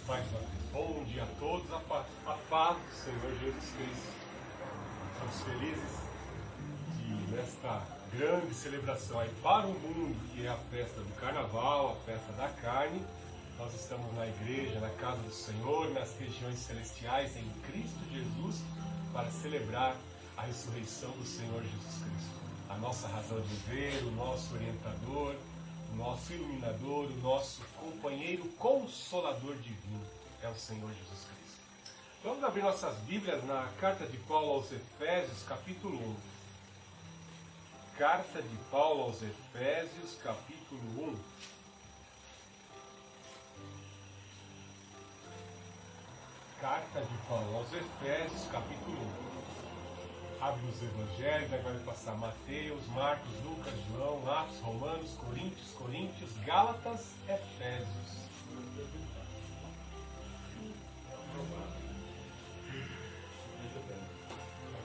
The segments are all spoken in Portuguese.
Mais uma vez, bom dia a todos, a paz do Senhor Jesus Cristo. Estamos felizes de, nesta grande celebração aí para o mundo, que é a festa do Carnaval, a festa da carne, nós estamos na igreja, na casa do Senhor, nas regiões celestiais, em Cristo Jesus, para celebrar a ressurreição do Senhor Jesus Cristo. A nossa razão de viver, o nosso orientador, o nosso iluminador, o nosso companheiro consolador divino é o Senhor Jesus Cristo. Vamos abrir nossas Bíblias na carta de Paulo aos Efésios, capítulo 1. Carta de Paulo aos Efésios, capítulo 1. Carta de Paulo aos Efésios, capítulo 1. Abre os evangelhos, vai passar Mateus, Marcos, Lucas, João, Atos, Romanos, Coríntios, Gálatas, Efésios.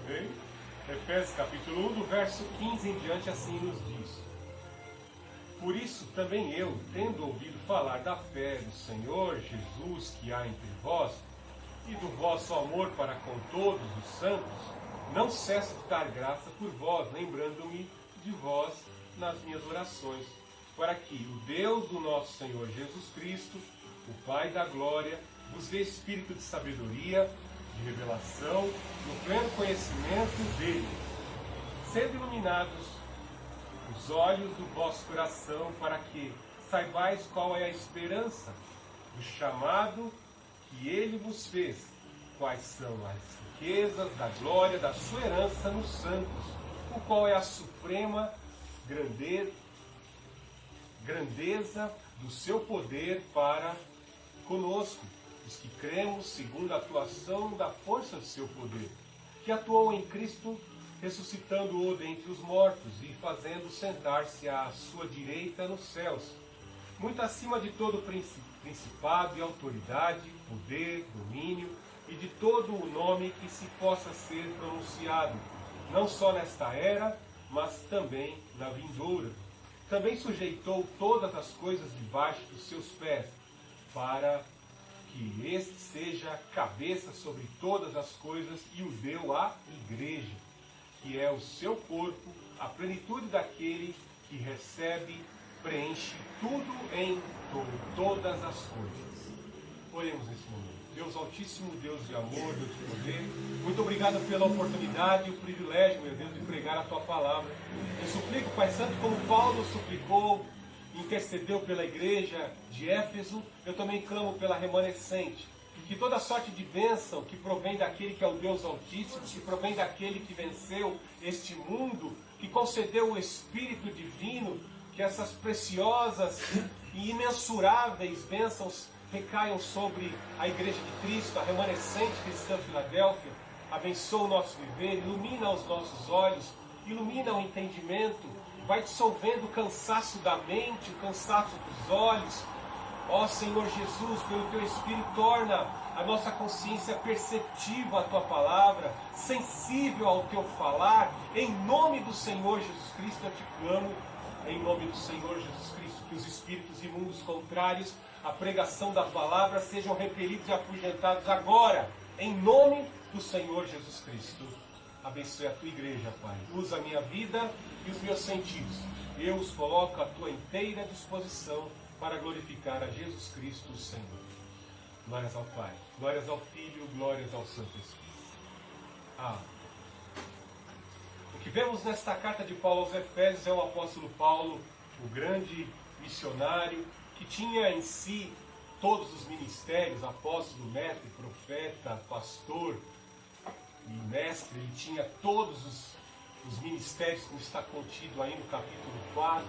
Okay? Efésios capítulo 1, do verso 15 em diante, assim nos diz: Por isso também eu, tendo ouvido falar da fé do Senhor Jesus que há entre vós, e do vosso amor para com todos os santos, não cesso de dar graça por vós, lembrando-me de vós nas minhas orações, para que o Deus do nosso Senhor Jesus Cristo, o Pai da glória, vos dê espírito de sabedoria, de revelação, no pleno conhecimento dele, sendo iluminados os olhos do vosso coração, para que saibais qual é a esperança do chamado que ele vos fez, quais são as riquezas da glória da sua herança nos santos, o qual é a suprema grandeza do seu poder para conosco, os que cremos segundo a atuação da força do seu poder, que atuou em Cristo, ressuscitando-o dentre os mortos e fazendo sentar-se à sua direita nos céus, muito acima de todo principado e autoridade, poder, domínio, e de todo o nome que se possa ser pronunciado, não só nesta era, mas também na vindoura. Também sujeitou todas as coisas debaixo dos seus pés, para que este seja cabeça sobre todas as coisas, e o deu à igreja, que é o seu corpo, a plenitude daquele que recebe, preenche tudo em todas as coisas. Oremos nesse momento. Deus Altíssimo, Deus de amor, Deus de poder, muito obrigado pela oportunidade e o privilégio, meu Deus, de pregar a Tua Palavra. Eu suplico, Pai Santo, como Paulo suplicou, intercedeu pela igreja de Éfeso, eu também clamo pela remanescente. Que toda sorte de bênção que provém daquele que é o Deus Altíssimo, que provém daquele que venceu este mundo, que concedeu o Espírito Divino, que essas preciosas e imensuráveis bênçãos recaiam sobre a Igreja de Cristo, a remanescente cristã Filadélfia. Abençoa o nosso viver, ilumina os nossos olhos, ilumina o entendimento, vai dissolvendo o cansaço da mente, o cansaço dos olhos. Ó Senhor Jesus, pelo Teu Espírito, torna a nossa consciência perceptiva à Tua Palavra, sensível ao Teu falar. Em nome do Senhor Jesus Cristo eu te clamo, em nome do Senhor Jesus Cristo, que os espíritos imundos contrários à pregação da palavra sejam repelidos e afugentados agora, em nome do Senhor Jesus Cristo. Abençoe a Tua igreja, Pai. Usa a minha vida e os meus sentidos. Eu os coloco à Tua inteira disposição para glorificar a Jesus Cristo, o Senhor. Glórias ao Pai, glórias ao Filho, glórias ao Santo Espírito. Amém. O que vemos nesta carta de Paulo aos Efésios é o apóstolo Paulo, o grande missionário, que tinha em si todos os ministérios, apóstolo, mestre, profeta, pastor e mestre. Ele tinha todos os ministérios, como está contido aí no capítulo 4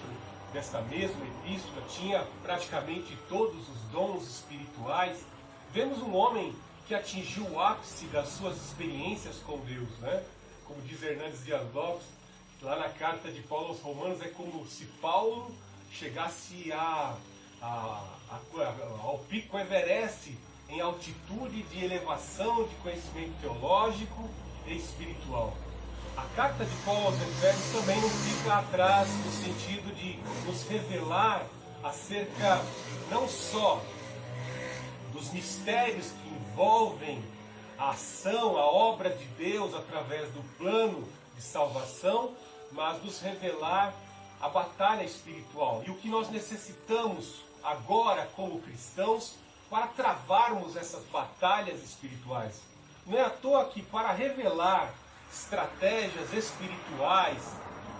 desta mesma epístola. Tinha praticamente todos os dons espirituais. Vemos um homem que atingiu o ápice das suas experiências com Deus, né? Como diz Hernandes Dias Lopes, lá na carta de Paulo aos Romanos, é como se Paulo chegasse ao pico Everest em altitude de elevação, de conhecimento teológico e espiritual. A carta de Paulo aos Efésios também não fica atrás no sentido de nos revelar acerca não só os mistérios que envolvem a ação, a obra de Deus através do plano de salvação, mas nos revelar a batalha espiritual e o que nós necessitamos agora como cristãos para travarmos essas batalhas espirituais. Não é à toa que, para revelar estratégias espirituais,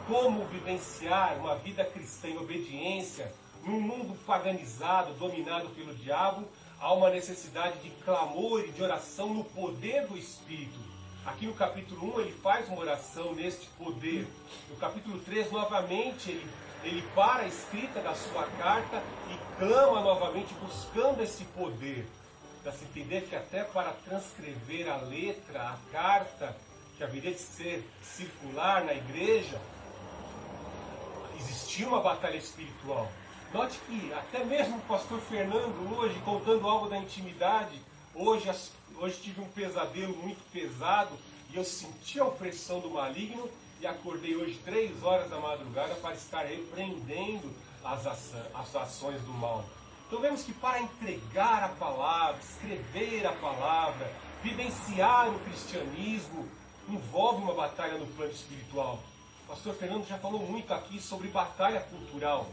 como vivenciar uma vida cristã em obediência num mundo paganizado, dominado pelo diabo, há uma necessidade de clamor e de oração no poder do Espírito. Aqui no capítulo 1 ele faz uma oração neste poder. No capítulo 3, novamente, ele para a escrita da sua carta e clama novamente buscando esse poder. Para se entender que até para transcrever a letra, a carta, que haveria de ser circular na igreja, existia uma batalha espiritual. Note que até mesmo o pastor Fernando hoje, contando algo da intimidade, hoje tive um pesadelo muito pesado e eu senti a opressão do maligno e acordei hoje 3 horas da madrugada para estar repreendendo as ações do mal. Então vemos que para entregar a palavra, escrever a palavra, vivenciar o cristianismo, envolve uma batalha no plano espiritual. O pastor Fernando já falou muito aqui sobre batalha cultural.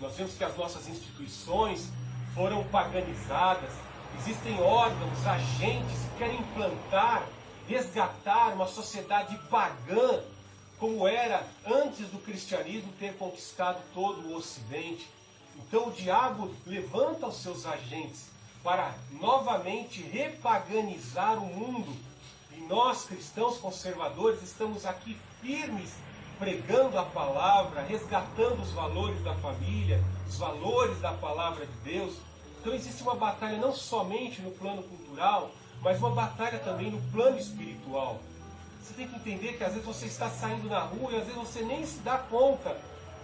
Nós vemos que as nossas instituições foram paganizadas. Existem órgãos, agentes que querem implantar, resgatar uma sociedade pagã, como era antes do cristianismo ter conquistado todo o Ocidente. Então o diabo levanta os seus agentes para novamente repaganizar o mundo. E nós, cristãos conservadores, estamos aqui firmes, pregando a palavra, resgatando os valores da família, os valores da palavra de Deus. Então existe uma batalha não somente no plano cultural, mas uma batalha também no plano espiritual. Você tem que entender que às vezes você está saindo na rua e às vezes você nem se dá conta,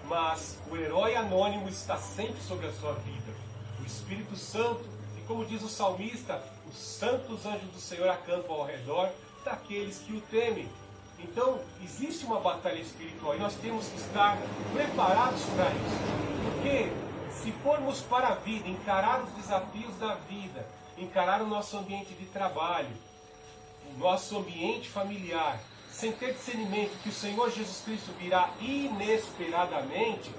mas o herói anônimo está sempre sobre a sua vida. O Espírito Santo, e como diz o salmista, os santos anjos do Senhor acampam ao redor daqueles que o temem. Então, existe uma batalha espiritual e nós temos que estar preparados para isso. Porque se formos para a vida, encarar os desafios da vida, encarar o nosso ambiente de trabalho, o nosso ambiente familiar, sem ter discernimento que o Senhor Jesus Cristo virá inesperadamente,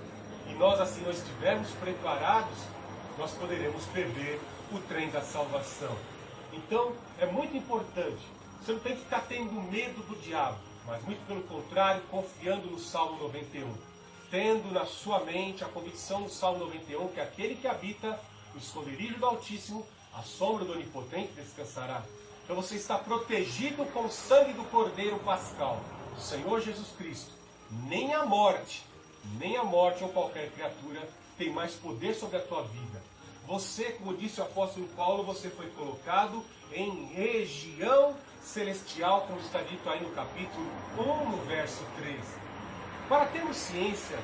e nós assim não estivermos preparados, nós poderemos perder o trem da salvação. Então, é muito importante. Você não tem que ficar tendo medo do diabo, mas muito pelo contrário, confiando no Salmo 91. Tendo na sua mente a convicção do Salmo 91, que aquele que habita no esconderijo do Altíssimo, a sombra do Onipotente descansará. Então você está protegido com o sangue do Cordeiro Pascal, do Senhor Jesus Cristo. Nem a morte ou qualquer criatura tem mais poder sobre a tua vida. Você, como disse o apóstolo Paulo, você foi colocado em região celestial, como está dito aí no capítulo 1, no verso 3. Para termos ciência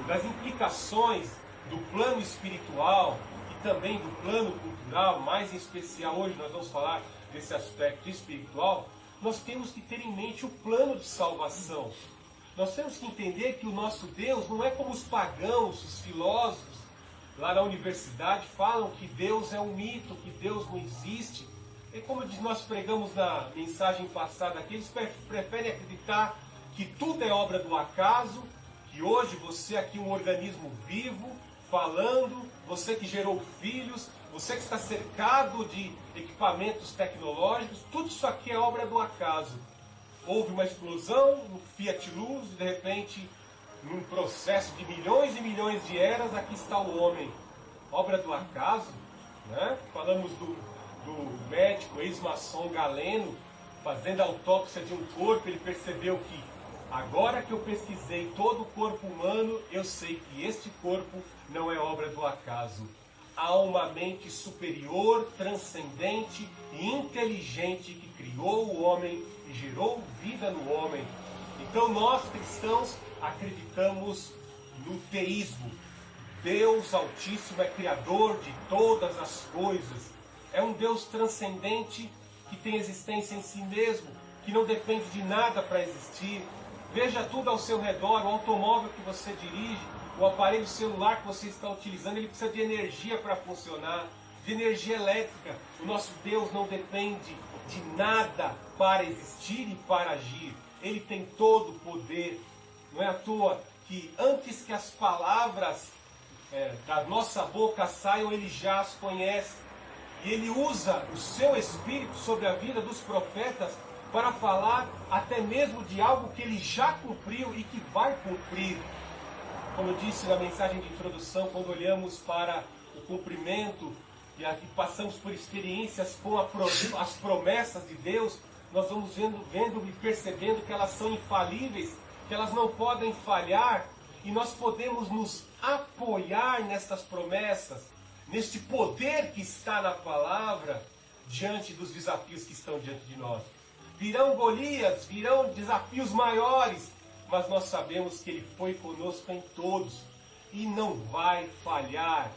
das implicações do plano espiritual e também do plano cultural, mais em especial hoje nós vamos falar desse aspecto espiritual, nós temos que ter em mente o plano de salvação. Nós temos que entender que o nosso Deus não é como os pagãos, os filósofos lá na universidade falam que Deus é um mito, que Deus não existe. E como nós pregamos na mensagem passada aqui, eles preferem acreditar que tudo é obra do acaso, que hoje você aqui é um organismo vivo, falando, você que gerou filhos, você que está cercado de equipamentos tecnológicos, tudo isso aqui é obra do acaso. Houve uma explosão no Fiat Luz, e de repente, num processo de milhões e milhões de eras, aqui está o homem. Obra do acaso, né? Falamos do médico ex-maçom Galeno, fazendo a autópsia de um corpo, ele percebeu que, agora que eu pesquisei todo o corpo humano, eu sei que este corpo não é obra do acaso. Há uma mente superior, transcendente e inteligente que criou o homem e gerou vida no homem. Então nós cristãos acreditamos no teísmo. Deus Altíssimo é Criador de todas as coisas. É um Deus transcendente que tem existência em si mesmo, que não depende de nada para existir. Veja tudo ao seu redor, o automóvel que você dirige, o aparelho celular que você está utilizando, ele precisa de energia para funcionar, de energia elétrica. O nosso Deus não depende de nada para existir e para agir. Ele tem todo o poder. Não é à toa que antes que as palavras da nossa boca saiam, Ele já as conhece. E Ele usa o seu Espírito sobre a vida dos profetas para falar até mesmo de algo que Ele já cumpriu e que vai cumprir. Como eu disse na mensagem de introdução, quando olhamos para o cumprimento e passamos por experiências com as promessas de Deus, nós vamos vendo e percebendo que elas são infalíveis, que elas não podem falhar, e nós podemos nos apoiar nessas promessas, neste poder que está na palavra, diante dos desafios que estão diante de nós. Virão Golias, virão desafios maiores, mas nós sabemos que Ele foi conosco em todos e não vai falhar.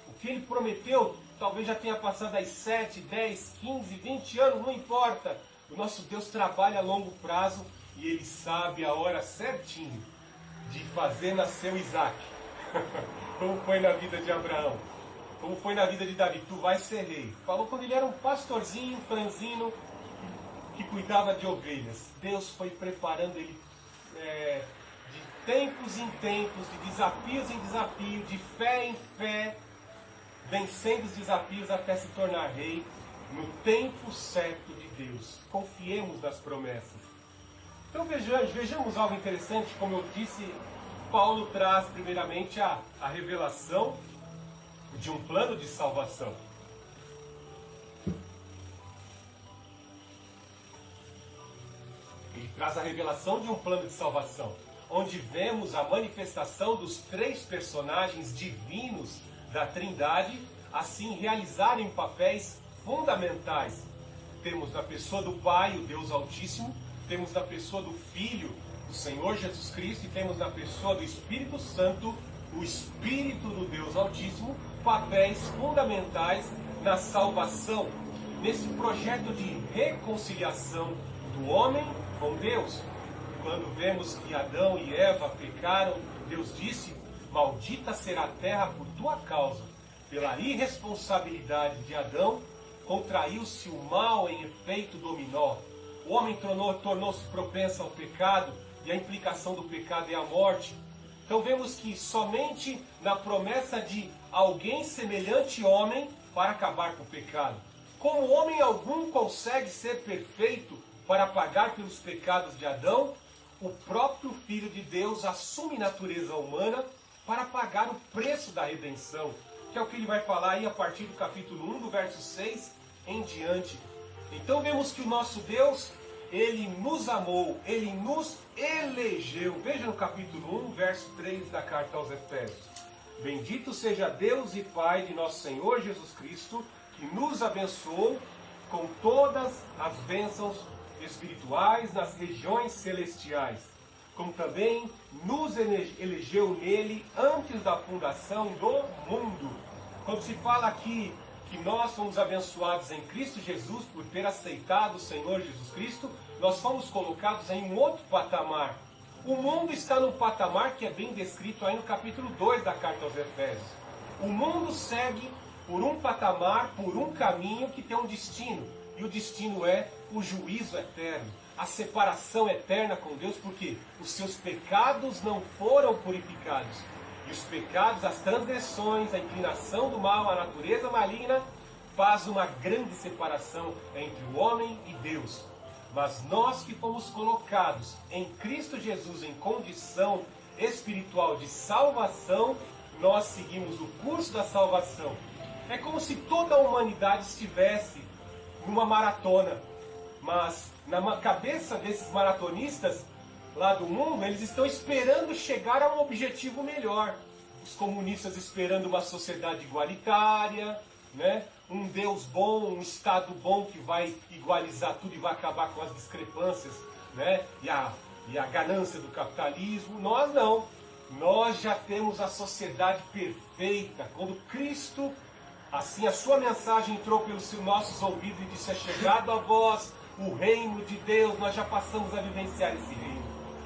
O que Ele prometeu, talvez já tenha passado aí 7, 10, 15, 20 anos, não importa. O nosso Deus trabalha a longo prazo e Ele sabe a hora certinho de fazer nascer o Isaac. Como foi na vida de Abraão, como foi na vida de Davi. Tu vais ser rei. Falou quando ele era um pastorzinho, franzino, que cuidava de ovelhas. Deus foi preparando ele de tempos em tempos, de desafios em desafio, de fé em fé, vencendo os desafios até se tornar rei no tempo certo de Deus. Confiemos nas promessas. Então vejamos algo interessante. Como eu disse, Paulo traz primeiramente a revelação de um plano de salvação. Ele traz a revelação de um plano de salvação, onde vemos a manifestação dos 3 personagens divinos da Trindade, assim realizarem papéis fundamentais. Temos na pessoa do Pai, o Deus Altíssimo, temos na pessoa do Filho, o Senhor Jesus Cristo, e temos na pessoa do Espírito Santo, o Espírito do Deus Altíssimo, papéis fundamentais na salvação, nesse projeto de reconciliação do homem com Deus. Quando vemos que Adão e Eva pecaram, Deus disse: maldita será a terra por tua causa. Pela irresponsabilidade de Adão, contraiu-se o mal em efeito dominó. O homem tornou-se propenso ao pecado, e a implicação do pecado é a morte. Então vemos que somente na promessa de alguém semelhante homem para acabar com o pecado. Como homem algum consegue ser perfeito para pagar pelos pecados de Adão, o próprio Filho de Deus assume natureza humana para pagar o preço da redenção, que é o que ele vai falar aí a partir do capítulo 1, do verso 6 em diante. Então vemos que o nosso Deus, Ele nos amou, Ele nos elegeu. Veja no capítulo 1, verso 3 da carta aos Efésios. Bendito seja Deus e Pai de nosso Senhor Jesus Cristo, que nos abençoou com todas as bênçãos espirituais nas regiões celestiais, como também nos elegeu nele antes da fundação do mundo. Quando se fala aqui que nós fomos abençoados em Cristo Jesus por ter aceitado o Senhor Jesus Cristo, nós fomos colocados em um outro patamar. O mundo está num patamar que é bem descrito aí no capítulo 2 da carta aos Efésios. O mundo segue por um patamar, por um caminho que tem um destino. E o destino é o juízo eterno, a separação eterna com Deus, porque os seus pecados não foram purificados. E os pecados, as transgressões, a inclinação do mal, a natureza maligna, faz uma grande separação entre o homem e Deus. Mas nós que fomos colocados em Cristo Jesus em condição espiritual de salvação, nós seguimos o curso da salvação. É como se toda a humanidade estivesse numa maratona, mas na cabeça desses maratonistas lá do mundo, eles estão esperando chegar a um objetivo melhor. Os comunistas esperando uma sociedade igualitária, né? Um Deus bom, um Estado bom que vai igualizar tudo e vai acabar com as discrepâncias, né? E a ganância do capitalismo. Nós não. Nós já temos a sociedade perfeita. Quando Cristo, assim, a sua mensagem entrou pelos nossos ouvidos e disse: é chegado a vós o reino de Deus, nós já passamos a vivenciar esse reino.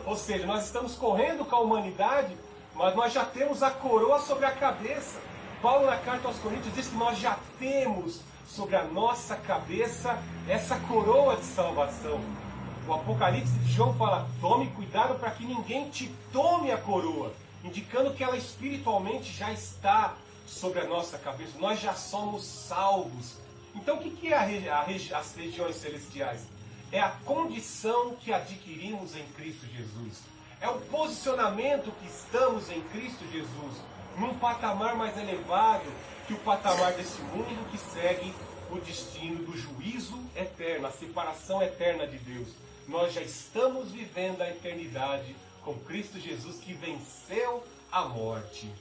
Ou seja, nós estamos correndo com a humanidade, mas nós já temos a coroa sobre a cabeça. Paulo, na carta aos Coríntios, diz que nós já temos sobre a nossa cabeça essa coroa de salvação. O Apocalipse de João fala: tome cuidado para que ninguém te tome a coroa, indicando que ela espiritualmente já está sobre a nossa cabeça. Nós já somos salvos. Então o que é as regiões celestiais? É a condição que adquirimos em Cristo Jesus. É o posicionamento que estamos em Cristo Jesus, num patamar mais elevado que o patamar desse mundo que segue o destino do juízo eterno, a separação eterna de Deus. Nós já estamos vivendo a eternidade com Cristo Jesus, que venceu a morte.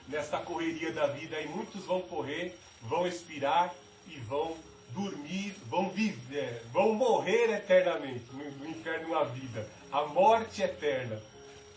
Nesta correria da vida aí, muitos vão correr, vão expirar e vão dormir, vão viver, vão morrer eternamente no inferno uma vida, a morte eterna.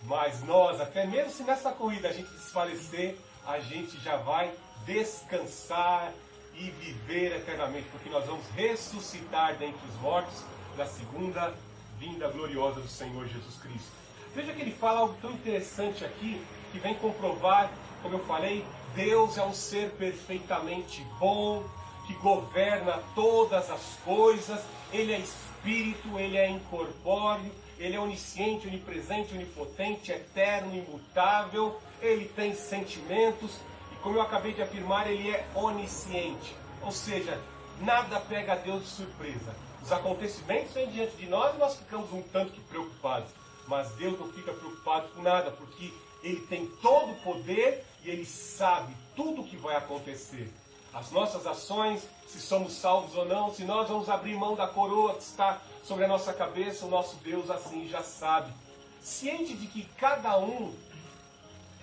Mas nós, até mesmo se nessa corrida a gente desfalecer, a gente já vai descansar e viver eternamente, porque nós vamos ressuscitar dentre os mortos na segunda vinda gloriosa do Senhor Jesus Cristo. Veja que ele fala algo tão interessante aqui, que vem comprovar, como eu falei, Deus é um ser perfeitamente bom, que governa todas as coisas, Ele é Espírito, Ele é incorpóreo, Ele é onisciente, onipresente, onipotente, eterno, imutável, Ele tem sentimentos, e como eu acabei de afirmar, Ele é onisciente, ou seja, nada pega a Deus de surpresa. Os acontecimentos vêm diante de nós e nós ficamos um tanto que preocupados, mas Deus não fica preocupado com nada, porque Ele tem todo o poder e Ele sabe tudo o que vai acontecer. As nossas ações, se somos salvos ou não, se nós vamos abrir mão da coroa que está sobre a nossa cabeça, o nosso Deus assim já sabe. Ciente de que cada um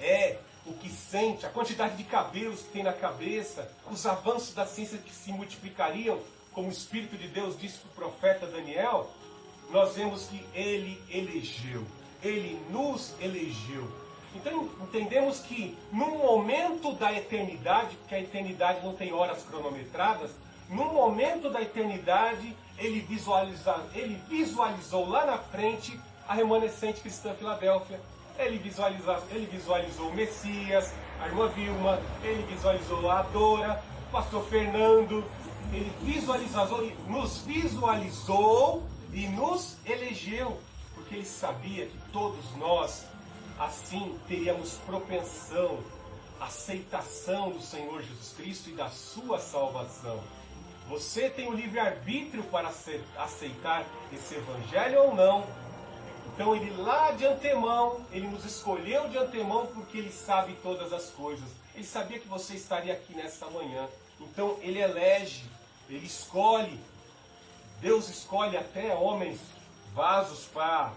é o que sente, a quantidade de cabelos que tem na cabeça, os avanços da ciência que se multiplicariam, como o Espírito de Deus disse para o profeta Daniel, nós vemos que Ele elegeu, Ele nos elegeu. Então entendemos que num momento da eternidade, porque a eternidade não tem horas cronometradas, num momento da eternidade ele visualizou lá na frente a remanescente cristã Filadélfia. Ele visualizou o Messias, a irmã Vilma, ele visualizou a Dora, o pastor Fernando, ele nos visualizou e nos elegeu, porque ele sabia que todos nós assim teríamos propensão, aceitação do Senhor Jesus Cristo e da sua salvação. Você tem o livre-arbítrio para aceitar esse evangelho ou não. Então ele lá de antemão, ele nos escolheu de antemão porque ele sabe todas as coisas. Ele sabia que você estaria aqui nesta manhã. Então ele elege, ele escolhe. Deus escolhe até homens, vasos para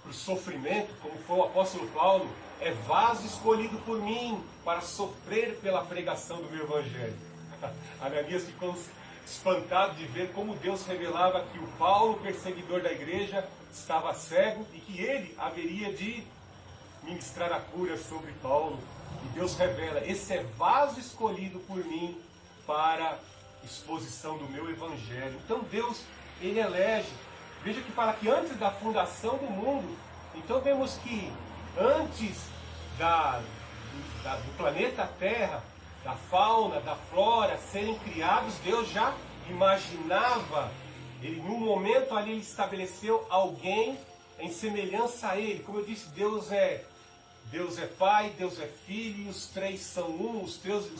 o sofrimento, como foi o apóstolo Paulo, é vaso escolhido por mim para sofrer pela pregação do meu evangelho. Ananias ficou espantado de ver como Deus revelava que o Paulo, perseguidor da igreja, estava cego e que ele haveria de ministrar a cura sobre Paulo. E Deus revela: esse é vaso escolhido por mim para exposição do meu evangelho. Então Deus, ele elege. Veja que fala que antes da fundação do mundo, então vemos que antes do planeta Terra, da fauna, da flora serem criados, Deus já imaginava, ele num momento ali ele estabeleceu alguém em semelhança a ele. Como eu disse, Deus é Pai, Deus é Filho, e os três são um, os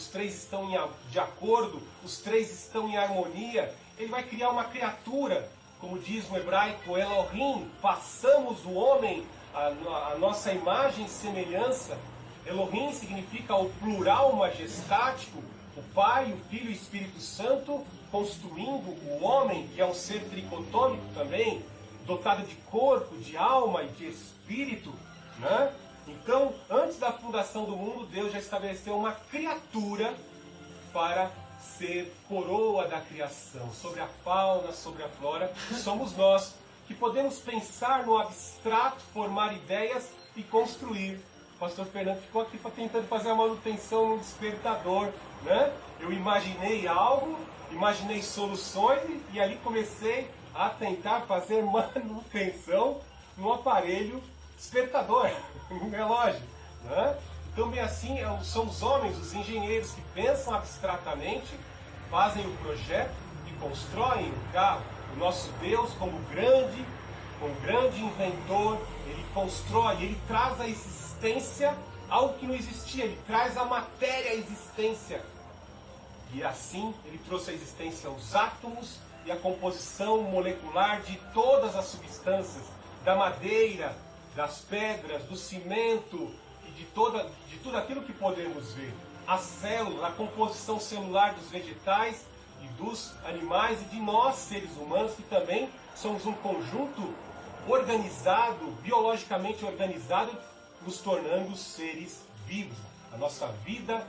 três estão de acordo, os três estão em harmonia. Ele vai criar uma criatura, como diz no hebraico, Elohim, façamos o homem a nossa imagem e semelhança. Elohim significa o plural majestático, o Pai, o Filho e o Espírito Santo, construindo o homem, que é um ser tricotômico também, dotado de corpo, de alma e de espírito, né? Então, antes da fundação do mundo, Deus já estabeleceu uma criatura para ser coroa da criação, sobre a fauna, sobre a flora. Somos nós que podemos pensar no abstrato, formar ideias e construir. O pastor Fernando ficou aqui tentando fazer a manutenção no despertador, né? Eu imaginei algo, imaginei soluções e ali comecei a tentar fazer manutenção no aparelho despertador, no relógio, né? também assim são os homens, os engenheiros que pensam abstratamente, fazem o projeto e constroem o carro. O nosso Deus, como grande inventor, ele constrói, ele traz a existência algo que não existia, ele traz a matéria à existência. E assim ele trouxe à existência os átomos e a composição molecular de todas as substâncias, da madeira, das pedras, do cimento e de tudo aquilo que podemos ver. As células, a composição celular dos vegetais e dos animais e de nós, seres humanos, que também somos um conjunto organizado, biologicamente organizado, nos tornando seres vivos. A nossa vida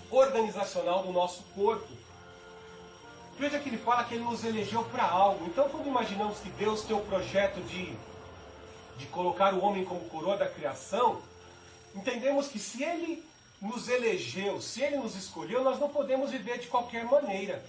organizacional do nosso corpo. Veja que ele fala que ele nos elegeu para algo. Então, quando imaginamos que Deus tem o projeto de colocar o homem como coroa da criação, entendemos que se ele nos elegeu, se ele nos escolheu, nós não podemos viver de qualquer maneira.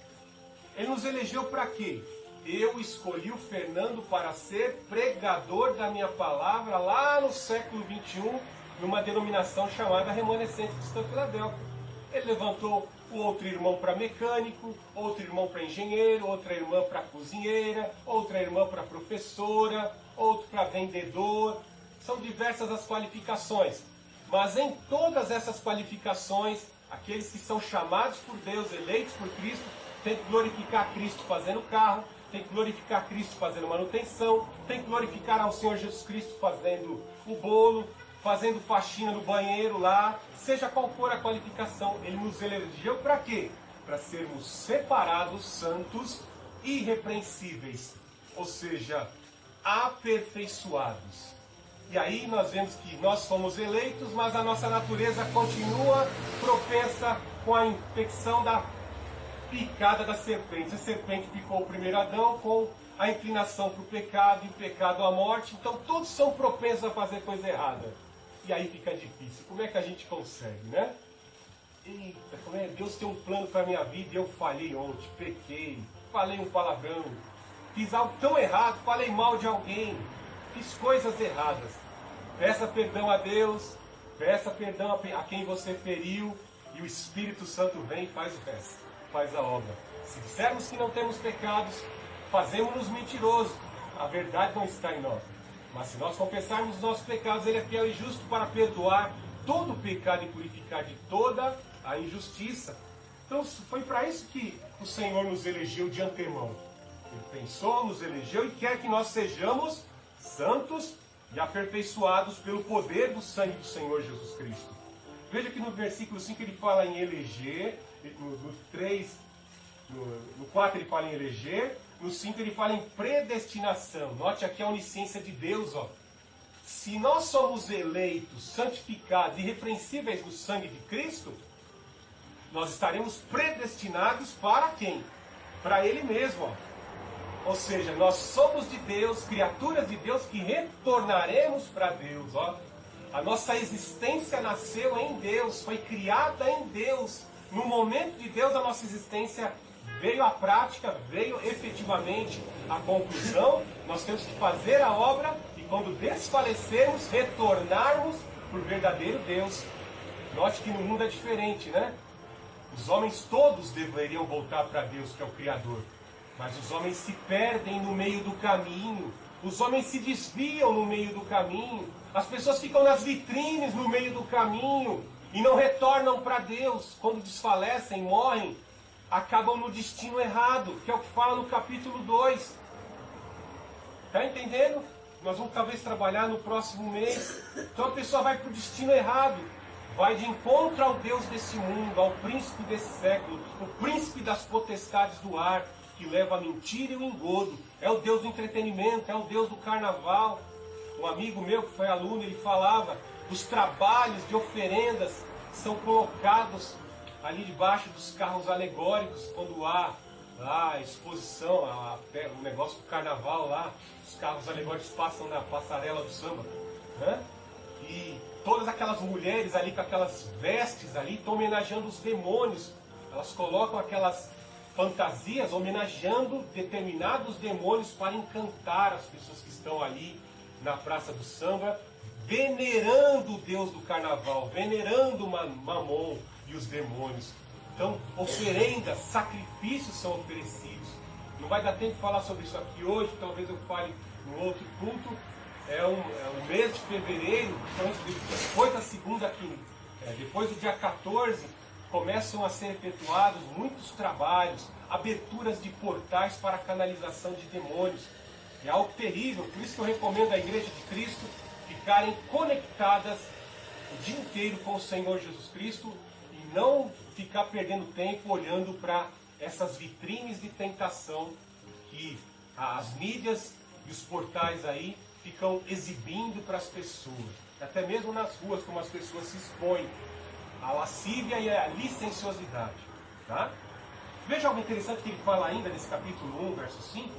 Ele nos elegeu para quê? Eu escolhi o Fernando para ser pregador da minha palavra lá no século XXI, numa denominação chamada Remanescente Cristã Filadélfia. Ele levantou o outro irmão para mecânico, outro irmão para engenheiro, outra irmã para cozinheira, outra irmã para professora, outro para vendedor. São diversas as qualificações. Mas em todas essas qualificações, aqueles que são chamados por Deus, eleitos por Cristo, tem que glorificar Cristo fazendo carro, tem que glorificar Cristo fazendo manutenção, tem que glorificar ao Senhor Jesus Cristo fazendo o bolo, fazendo faxina no banheiro lá, seja qual for a qualificação. Ele nos elegeu para quê? Para sermos separados, santos, irrepreensíveis, ou seja, aperfeiçoados. E aí nós vemos que nós fomos eleitos, mas a nossa natureza continua propensa com a infecção da picada da serpente. A serpente picou o primeiro Adão com a inclinação para o pecado e o pecado à morte. Então todos são propensos a fazer coisa errada. E aí fica difícil. Como é que a gente consegue, né? Eita, como é? Deus tem um plano para a minha vida e eu falhei ontem, pequei, falei um palavrão, fiz algo tão errado, falei mal de alguém, fiz coisas erradas. Peça perdão a Deus, peça perdão a quem você feriu e o Espírito Santo vem e faz o resto, faz a obra. Se dissermos que não temos pecados, fazemos-nos mentirosos. A verdade não está em nós. Mas se nós confessarmos os nossos pecados, Ele é fiel e justo para perdoar todo o pecado e purificar de toda a injustiça. Então foi para isso que o Senhor nos elegeu de antemão. Ele pensou, nos elegeu e quer que nós sejamos santos e aperfeiçoados pelo poder do sangue do Senhor Jesus Cristo. Veja que no versículo 5 ele fala em eleger, no 4 ele fala em eleger, no 5 ele fala em predestinação. Note aqui a onisciência de Deus. Ó. Se nós somos eleitos, santificados, irrepreensíveis no sangue de Cristo, nós estaremos predestinados para quem? Para Ele mesmo. Ó. Ou seja, nós somos de Deus, criaturas de Deus que retornaremos para Deus. Ó. A nossa existência nasceu em Deus, foi criada em Deus. No momento de Deus, a nossa existência veio à prática, veio efetivamente à conclusão. Nós temos que fazer a obra e quando desfalecermos, retornarmos para o verdadeiro Deus. Note que no mundo é diferente, né? Os homens todos deveriam voltar para Deus, que é o Criador. Mas os homens se perdem no meio do caminho. Os homens se desviam no meio do caminho. As pessoas ficam nas vitrines no meio do caminho e não retornam para Deus. Quando desfalecem, morrem, acabam no destino errado, que é o que fala no capítulo 2. Está entendendo? Nós vamos talvez trabalhar no próximo mês. Então a pessoa vai para o destino errado. Vai de encontro ao Deus desse mundo, ao príncipe desse século, o príncipe das potestades do ar, que leva a mentira e o engodo. É o Deus do entretenimento, é o Deus do carnaval. Um amigo meu que foi aluno, ele falava dos trabalhos de oferendas que são colocados ali debaixo dos carros alegóricos, quando há a exposição, o negócio do carnaval lá, os carros alegóricos passam na passarela do samba, né? E todas aquelas mulheres ali com aquelas vestes ali estão homenageando os demônios. Elas colocam aquelas fantasias homenageando determinados demônios para encantar as pessoas que estão ali na praça do samba, venerando o Deus do carnaval, venerando Mamon e os demônios. Então, oferendas, sacrifícios são oferecidos. Não vai dar tempo de falar sobre isso aqui hoje, talvez eu fale no outro culto. É um mês de fevereiro, então depois da segunda depois do dia 14, começam a ser efetuados muitos trabalhos, aberturas de portais para a canalização de demônios. É algo terrível, por isso que eu recomendo à Igreja de Cristo ficarem conectadas o dia inteiro com o Senhor Jesus Cristo e não ficar perdendo tempo olhando para essas vitrines de tentação que as mídias e os portais aí ficam exibindo para as pessoas. Até mesmo nas ruas, como as pessoas se expõem à lascívia e à licenciosidade. Tá? Veja algo interessante que ele fala ainda nesse capítulo 1, verso 5,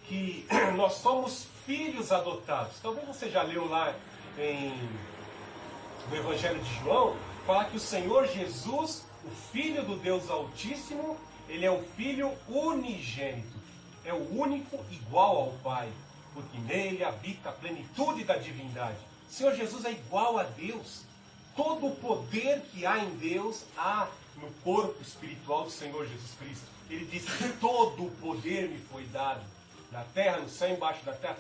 que nós somos filhos adotados. Talvez você já leu lá no Evangelho de João, fala que o Senhor Jesus, o Filho do Deus Altíssimo, ele é o Filho unigênito. É o único igual ao Pai, porque nele habita a plenitude da divindade. O Senhor Jesus é igual a Deus. Todo o poder que há em Deus, há no corpo espiritual do Senhor Jesus Cristo. Ele disse que todo o poder me foi dado, na terra, no céu, embaixo da terra.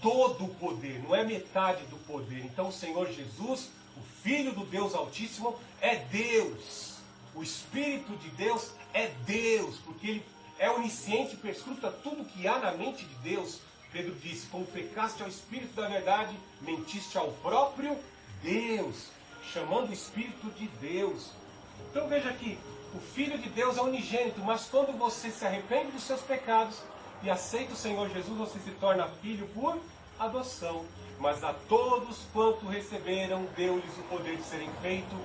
Todo o poder, não é metade do poder. Então o Senhor Jesus, o Filho do Deus Altíssimo, é Deus. O Espírito de Deus é Deus, porque ele é onisciente e perscruta tudo que há na mente de Deus. Pedro disse, como pecaste ao Espírito da verdade, mentiste ao próprio Deus, chamando o Espírito de Deus. Então veja aqui, o Filho de Deus é unigênito, mas quando você se arrepende dos seus pecados e aceita o Senhor Jesus, você se torna filho por adoção. Mas a todos quanto receberam, deu-lhes o poder de serem feitos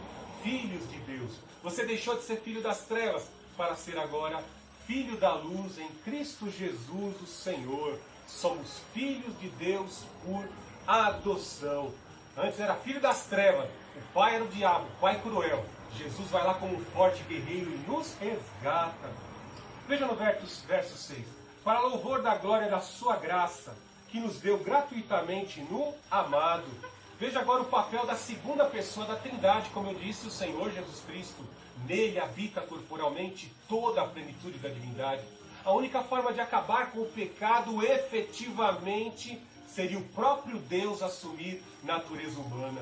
filhos de Deus. Você deixou de ser filho das trevas para ser agora filho da luz em Cristo Jesus, o Senhor. Somos filhos de Deus por adoção. Antes era filho das trevas, o pai era o diabo, o pai cruel. Jesus vai lá como um forte guerreiro e nos resgata. Veja no verso 6. Para louvor da glória da sua graça, que nos deu gratuitamente no amado. Veja agora o papel da segunda pessoa da Trindade, como eu disse, o Senhor Jesus Cristo. Nele habita corporalmente toda a plenitude da divindade. A única forma de acabar com o pecado efetivamente seria o próprio Deus assumir natureza humana.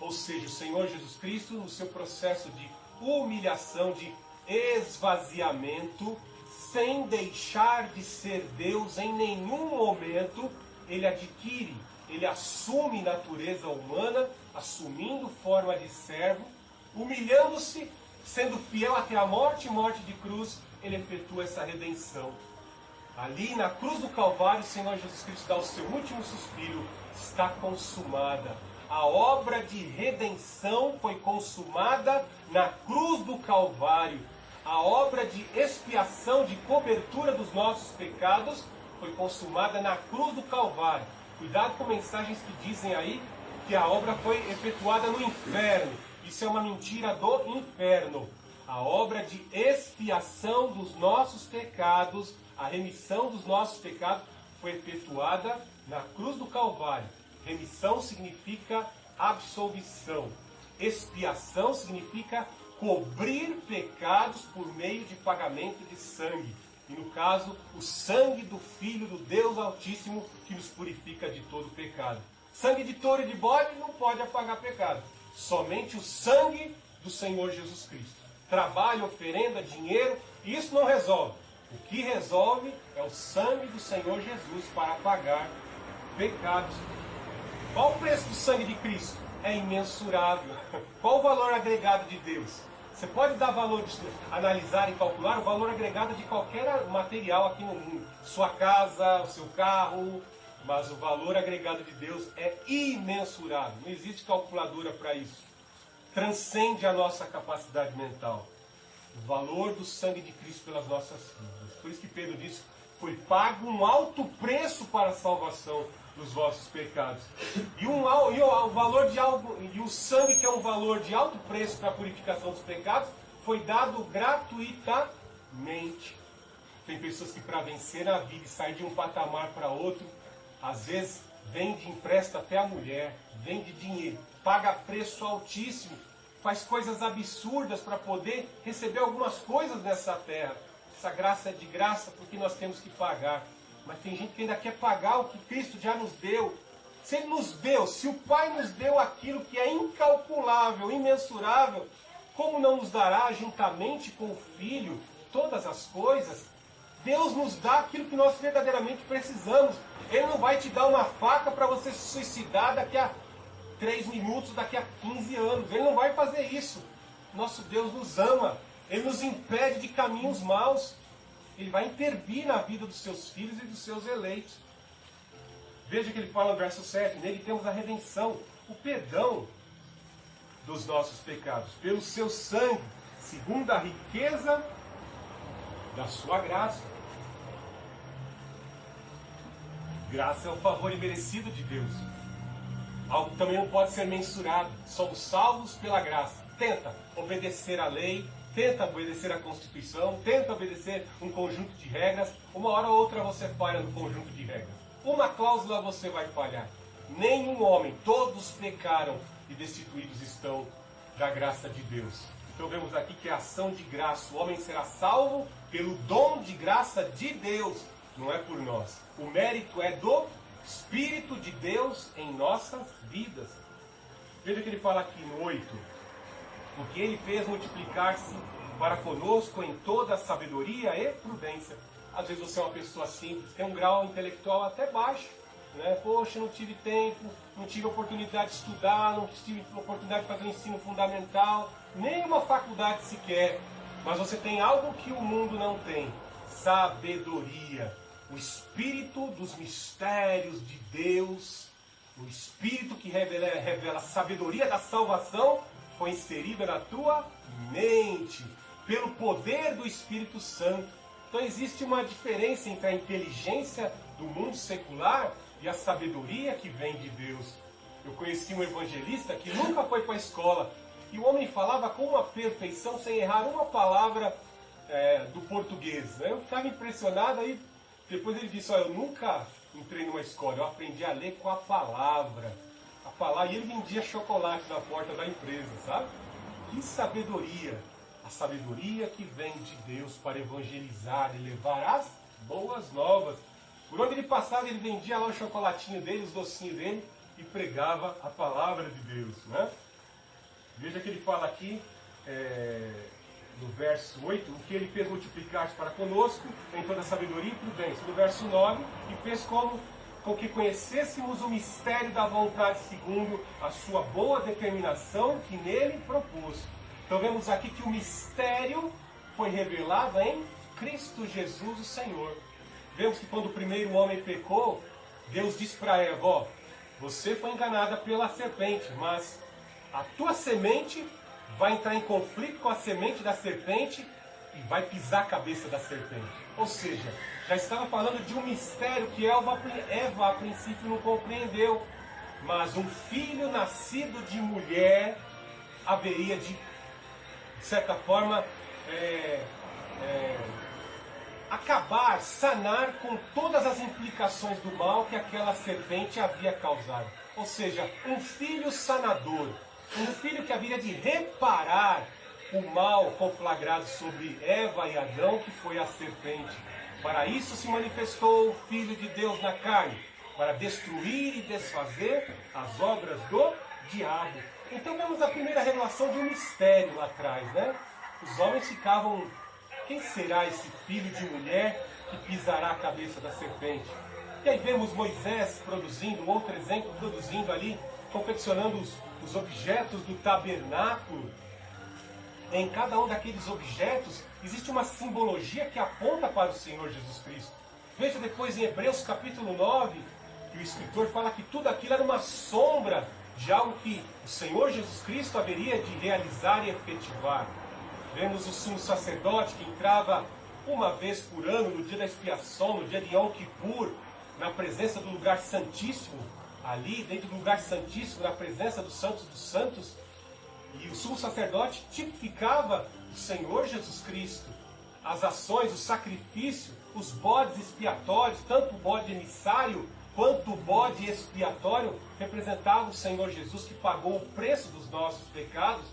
Ou seja, o Senhor Jesus Cristo, no seu processo de humilhação, de esvaziamento, sem deixar de ser Deus em nenhum momento, ele assume natureza humana, assumindo forma de servo, humilhando-se, sendo fiel até a morte e morte de cruz, ele efetua essa redenção. Ali na cruz do Calvário, o Senhor Jesus Cristo dá o seu último suspiro, está consumada. A obra de redenção foi consumada na cruz do Calvário. A obra de expiação, de cobertura dos nossos pecados, foi consumada na cruz do Calvário. Cuidado com mensagens que dizem aí que a obra foi efetuada no inferno. Isso é uma mentira do inferno. A obra de expiação dos nossos pecados, a remissão dos nossos pecados, foi efetuada na cruz do Calvário. Remissão significa absolvição. Expiação significa cobrir pecados por meio de pagamento de sangue. E no caso, o sangue do Filho do Deus Altíssimo que nos purifica de todo pecado. Sangue de touro e de bode não pode apagar pecado. Somente o sangue do Senhor Jesus Cristo. Trabalho, oferenda, dinheiro, isso não resolve. O que resolve é o sangue do Senhor Jesus para apagar pecados. Qual o preço do sangue de Cristo? É imensurável. Qual o valor agregado de Deus? Você pode dar valor, analisar e calcular o valor agregado de qualquer material aqui no mundo. Sua casa, o seu carro, mas o valor agregado de Deus é imensurável. Não existe calculadora para isso. Transcende a nossa capacidade mental. O valor do sangue de Cristo pelas nossas vidas. Por isso que Pedro disse, foi pago um alto preço para a salvação dos vossos pecados. E o valor de algo, e o sangue, que é um valor de alto preço para a purificação dos pecados, foi dado gratuitamente. Tem pessoas que, para vencer a vida e sair de um patamar para outro, às vezes vende, empresta até a mulher, vende dinheiro, paga preço altíssimo, faz coisas absurdas para poder receber algumas coisas nessa terra. Essa graça é de graça porque nós temos que pagar. Mas tem gente que ainda quer pagar o que Cristo já nos deu. Se Ele nos deu, se o Pai nos deu aquilo que é incalculável, imensurável, como não nos dará juntamente com o Filho todas as coisas? Deus nos dá aquilo que nós verdadeiramente precisamos. Ele não vai te dar uma faca para você se suicidar daqui a 3 minutos, daqui a 15 anos. Ele não vai fazer isso. Nosso Deus nos ama. Ele nos impede de caminhos maus. Ele vai intervir na vida dos seus filhos e dos seus eleitos. Veja que ele fala no verso 7. Nele temos a redenção, o perdão dos nossos pecados, pelo seu sangue, segundo a riqueza da sua graça. Graça é o favor imerecido de Deus. Algo que também não pode ser mensurado. Somos salvos pela graça. Tenta obedecer à lei, tenta obedecer à Constituição, tenta obedecer um conjunto de regras. Uma hora ou outra você falha no conjunto de regras. Uma cláusula você vai falhar. Nenhum homem, todos pecaram e destituídos estão da graça de Deus. Então vemos aqui que é ação de graça. O homem será salvo pelo dom de graça de Deus. Não é por nós. O mérito é do Espírito de Deus em nossas vidas. Veja que ele fala aqui no 8. Porque ele fez multiplicar-se para conosco em toda sabedoria e prudência. Às vezes você é uma pessoa simples, tem um grau intelectual até baixo. Poxa, não tive tempo, não tive oportunidade de estudar, não tive oportunidade de fazer o ensino fundamental, nem uma faculdade sequer. Mas você tem algo que o mundo não tem: sabedoria. O Espírito dos mistérios de Deus, o Espírito que revela a sabedoria da salvação, foi inserida na tua mente, pelo poder do Espírito Santo. Então existe uma diferença entre a inteligência do mundo secular e a sabedoria que vem de Deus. Eu conheci um evangelista que nunca foi para a escola, e o homem falava com uma perfeição, sem errar uma palavra do português. Eu ficava impressionado, aí depois ele disse: eu nunca entrei numa escola, eu aprendi a ler com a palavra. E ele vendia chocolate na porta da empresa, sabe? Que sabedoria! A sabedoria que vem de Deus para evangelizar e levar as boas novas. Por onde ele passava, ele vendia lá o chocolatinho dele, os docinhos dele, e pregava a palavra de Deus, né? Veja que ele fala aqui, no verso 8, o que ele fez multiplicar-se para conosco em toda sabedoria e prudência. No verso 9, e fez com que conhecêssemos o mistério da vontade segundo a sua boa determinação que nele propôs. Então vemos aqui que o mistério foi revelado em Cristo Jesus, o Senhor. Vemos que quando o primeiro homem pecou, Deus disse para Eva: você foi enganada pela serpente, mas a tua semente vai entrar em conflito com a semente da serpente e vai pisar a cabeça da serpente. Ou seja, já estava falando de um mistério que Eva a princípio não compreendeu. Mas um filho nascido de mulher haveria de certa forma, acabar, sanar com todas as implicações do mal que aquela serpente havia causado. Ou seja, um filho sanador, um filho que haveria de reparar o mal conflagrado sobre Eva e Adão, que foi a serpente. Para isso se manifestou o Filho de Deus na carne, para destruir e desfazer as obras do diabo. Então vemos a primeira revelação de um mistério lá atrás, né? Os homens ficavam: quem será esse filho de mulher que pisará a cabeça da serpente? E aí vemos Moisés produzindo, outro exemplo, produzindo ali, confeccionando os objetos do tabernáculo. Em cada um daqueles objetos existe uma simbologia que aponta para o Senhor Jesus Cristo. Veja depois em Hebreus capítulo 9, que o escritor fala que tudo aquilo era uma sombra de algo que o Senhor Jesus Cristo haveria de realizar e efetivar. Vemos o sumo sacerdote que entrava uma vez por ano, no dia da expiação, no dia de Yom Kippur, na presença do lugar santíssimo, ali dentro do lugar santíssimo, na presença dos santos dos santos. E o sumo sacerdote tipificava o Senhor Jesus Cristo. As ações, o sacrifício, os bodes expiatórios, tanto o bode emissário quanto o bode expiatório representava o Senhor Jesus, que pagou o preço dos nossos pecados,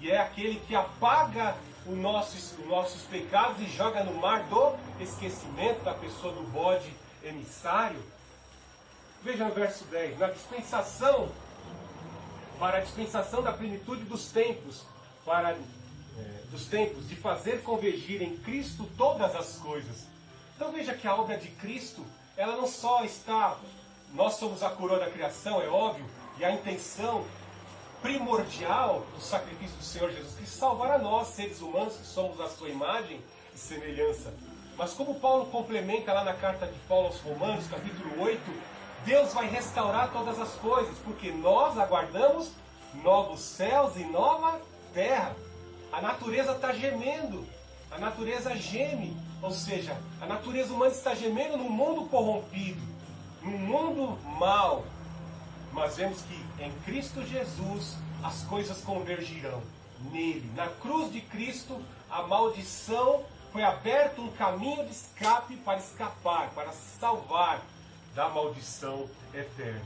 e é aquele que apaga os nossos pecados e joga no mar do esquecimento da pessoa do bode emissário. Veja no verso 10, para a dispensação da plenitude dos tempos, de fazer convergir em Cristo todas as coisas. Então veja que a obra de Cristo, ela não só está, nós somos a coroa da criação, é óbvio, e a intenção primordial do sacrifício do Senhor Jesus Cristo salvar a nós, seres humanos, que somos a sua imagem e semelhança. Mas como Paulo complementa lá na carta de Paulo aos Romanos, capítulo 8, Deus vai restaurar todas as coisas, porque nós aguardamos novos céus e nova terra. A natureza está gemendo, a natureza geme, ou seja, a natureza humana está gemendo num mundo corrompido, num mundo mau. Mas vemos que em Cristo Jesus as coisas convergirão nele. Na cruz de Cristo, a maldição foi aberto um caminho de escape para escapar, para salvar da maldição eterna.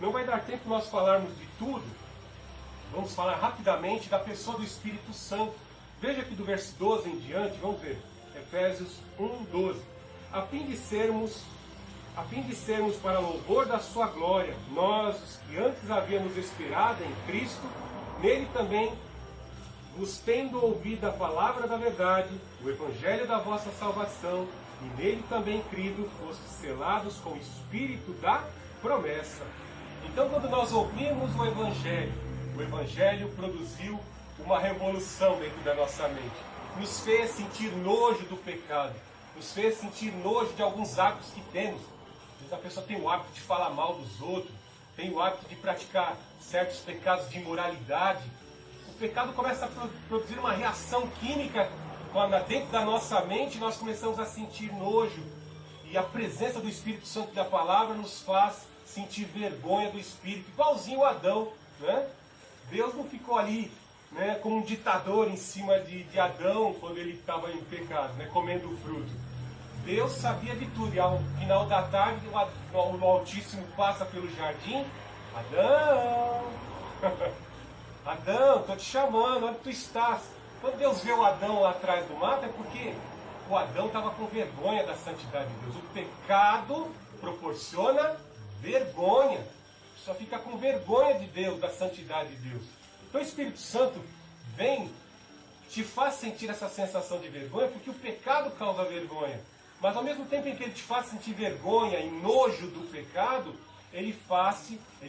Não vai dar tempo nós falarmos de tudo. Vamos falar rapidamente da pessoa do Espírito Santo. Veja aqui do verso 12 em diante, vamos ver. Efésios 1:12. A fim de sermos para louvor da sua glória, nós, os que antes havíamos esperado em Cristo, nele também, vos tendo ouvido a palavra da verdade, o evangelho da vossa salvação, e nele também crido, fostes selados com o Espírito da promessa. Então, quando nós ouvimos o Evangelho produziu uma revolução dentro da nossa mente. Nos fez sentir nojo do pecado, nos fez sentir nojo de alguns hábitos que temos. Às vezes a pessoa tem o hábito de falar mal dos outros, tem o hábito de praticar certos pecados de imoralidade. O pecado começa a produzir uma reação química dentro da nossa mente, nós começamos a sentir nojo. E a presença do Espírito Santo da palavra nos faz sentir vergonha do Espírito, igualzinho Adão, né? Deus não ficou ali, né, como um ditador em cima de Adão quando ele estava em pecado, né, comendo o fruto. Deus sabia de tudo, e ao final da tarde o Altíssimo passa pelo jardim. Adão, Adão, estou te chamando, onde tu estás? Quando Deus vê o Adão lá atrás do mato, é porque o Adão estava com vergonha da santidade de Deus. O pecado proporciona vergonha. Só fica com vergonha de Deus, da santidade de Deus. Então o Espírito Santo vem, te faz sentir essa sensação de vergonha, porque o pecado causa vergonha. Mas ao mesmo tempo em que ele te faz sentir vergonha e nojo do pecado, ele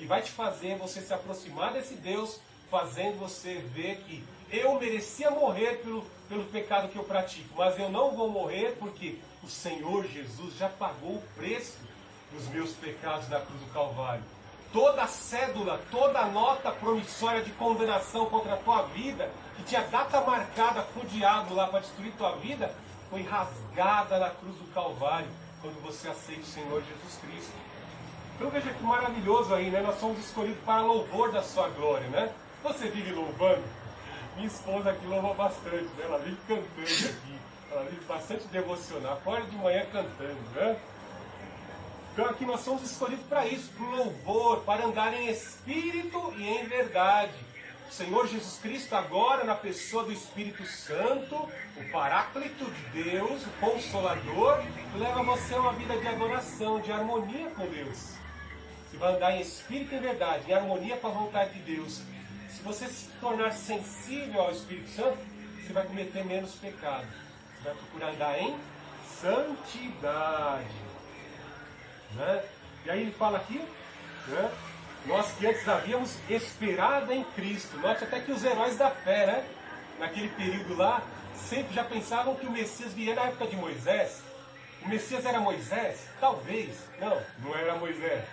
vai te fazer você se aproximar desse Deus, fazendo você ver que eu merecia morrer pelo pecado que eu pratico, mas eu não vou morrer porque o Senhor Jesus já pagou o preço dos meus pecados na cruz do Calvário. Toda cédula, toda nota promissória de condenação contra a tua vida, que tinha data marcada com o diabo lá para destruir tua vida, foi rasgada na cruz do Calvário, quando você aceita o Senhor Jesus Cristo. Então veja que maravilhoso aí, né? Nós somos escolhidos para louvor da sua glória, né? Você vive louvando? Minha esposa aqui louva bastante, né? Ela vive cantando aqui, ela vive bastante devocional, acorda de manhã cantando, né? Então aqui nós somos escolhidos para isso, para o louvor, para andar em espírito e em verdade. O Senhor Jesus Cristo agora, na pessoa do Espírito Santo, o Paráclito de Deus, o Consolador, leva você a uma vida de adoração, de harmonia com Deus. Você vai andar em espírito e em verdade, em harmonia com a vontade de Deus. Se você se tornar sensível ao Espírito Santo, você vai cometer menos pecado. Você vai procurar andar em santidade. Né? E aí ele fala aqui, né? Nós que antes havíamos esperado em Cristo. Note até que os heróis da fé, né? Naquele período lá, sempre já pensavam que o Messias viria na época de Moisés. O Messias era Moisés? Talvez. Não era Moisés.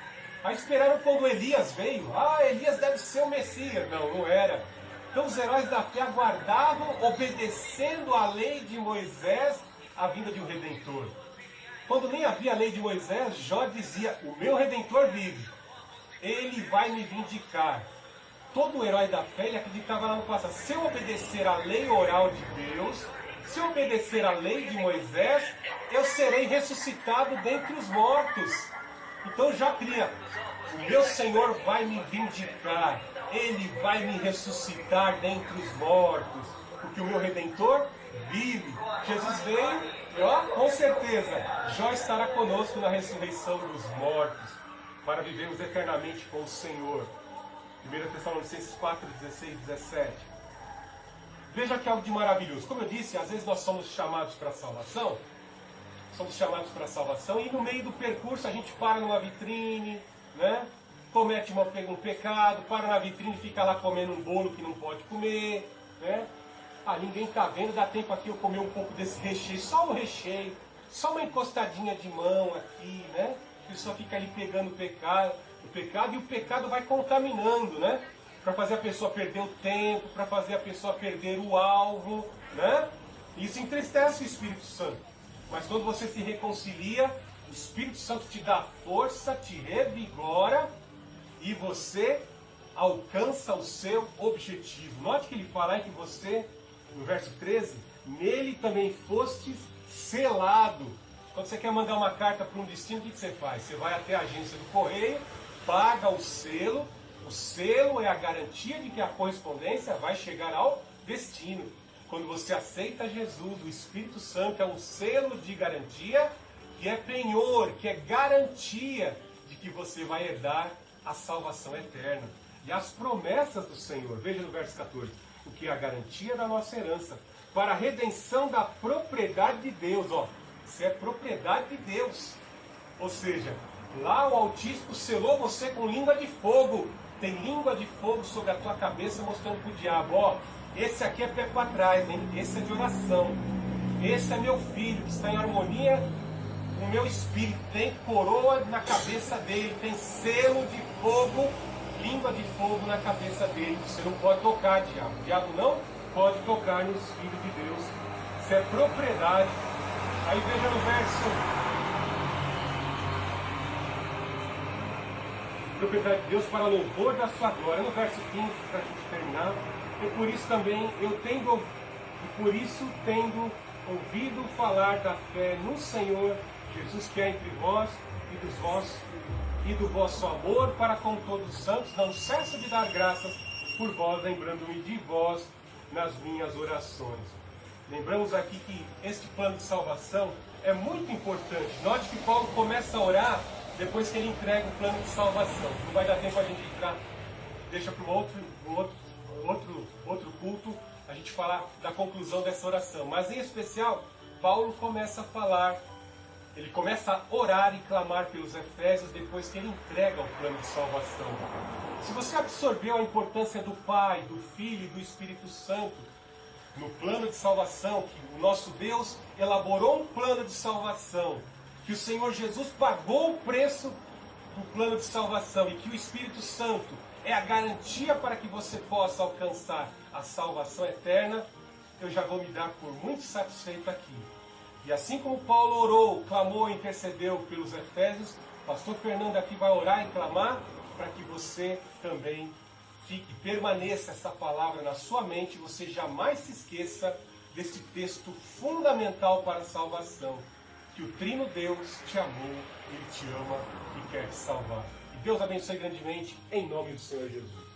Aí esperaram quando Elias veio. Elias deve ser o Messias. Não era. Então os heróis da fé aguardavam, obedecendo a lei de Moisés, a vinda de um Redentor. Quando nem havia a lei de Moisés, Jó dizia, o meu Redentor vive, ele vai me vindicar. Todo herói da fé, ele acreditava lá no passado, se eu obedecer à lei oral de Deus, se eu obedecer à lei de Moisés, eu serei ressuscitado dentre os mortos. Então já cria, o meu Senhor vai me vindicar, Ele vai me ressuscitar dentre os mortos, porque o meu Redentor vive. Jesus veio, e ó, com certeza, já estará conosco na ressurreição dos mortos, para vivermos eternamente com o Senhor. 1 Tessalonicenses 4, 16 e 17. Veja que algo de maravilhoso. Como eu disse, às vezes nós somos chamados para a salvação. Somos chamados para a salvação e no meio do percurso a gente para numa vitrine, né? Comete um pecado, para na vitrine e fica lá comendo um bolo que não pode comer, né? Ah, ninguém está vendo, dá tempo aqui eu comer um pouco desse recheio, só o recheio, só uma encostadinha de mão aqui, né? A pessoa fica ali pegando o pecado e o pecado vai contaminando, né? Para fazer a pessoa perder o tempo, para fazer a pessoa perder o alvo, né? Isso entristece o Espírito Santo. Mas quando você se reconcilia, o Espírito Santo te dá força, te revigora e você alcança o seu objetivo. Note que ele fala aí que você, no verso 13, nele também fostes selado. Quando você quer mandar uma carta para um destino, o que você faz? Você vai até a agência do correio, paga o selo é a garantia de que a correspondência vai chegar ao destino. Quando você aceita Jesus, o Espírito Santo é um selo de garantia, que é penhor, que é garantia de que você vai herdar a salvação eterna. E as promessas do Senhor, veja no verso 14, o que é a garantia da nossa herança, para a redenção da propriedade de Deus. Ó, isso é propriedade de Deus. Ou seja, lá o Altíssimo selou você com língua de fogo. Tem língua de fogo sobre a tua cabeça mostrando para o diabo, ó, esse aqui é pé para trás, hein? Esse é de oração. Esse é meu filho, que está em harmonia com o meu espírito. Tem coroa na cabeça dele, tem selo de fogo, língua de fogo na cabeça dele. Você não pode tocar, diabo. O diabo não pode tocar nos filhos de Deus. Isso é propriedade. Aí veja no verso... propriedade de Deus para louvor da sua glória. No verso 15, para a gente terminar. E por isso tendo ouvido falar da fé no Senhor Jesus que é entre vós e do vosso amor para com todos os santos, não cesso de dar graças por vós, lembrando-me de vós nas minhas orações. Lembramos aqui que este plano de salvação é muito importante. Note que Paulo começa a orar depois que ele entrega o plano de salvação. Não vai dar tempo a gente entrar, deixa para outro culto a gente falar da conclusão dessa oração. Mas em especial, Paulo começa a falar, ele começa a orar e clamar pelos Efésios depois que ele entrega o plano de salvação. Se você absorveu a importância do Pai, do Filho e do Espírito Santo no plano de salvação, que o nosso Deus elaborou um plano de salvação, que o Senhor Jesus pagou o preço do plano de salvação e que o Espírito Santo é a garantia para que você possa alcançar a salvação eterna, eu já vou me dar por muito satisfeito aqui. E assim como Paulo orou, clamou e intercedeu pelos Efésios, o pastor Fernando aqui vai orar e clamar para que você também permaneça essa palavra na sua mente, você jamais se esqueça desse texto fundamental para a salvação. Que o Trino Deus te amou, Ele te ama e quer te salvar. E Deus abençoe grandemente, em nome do Senhor Jesus.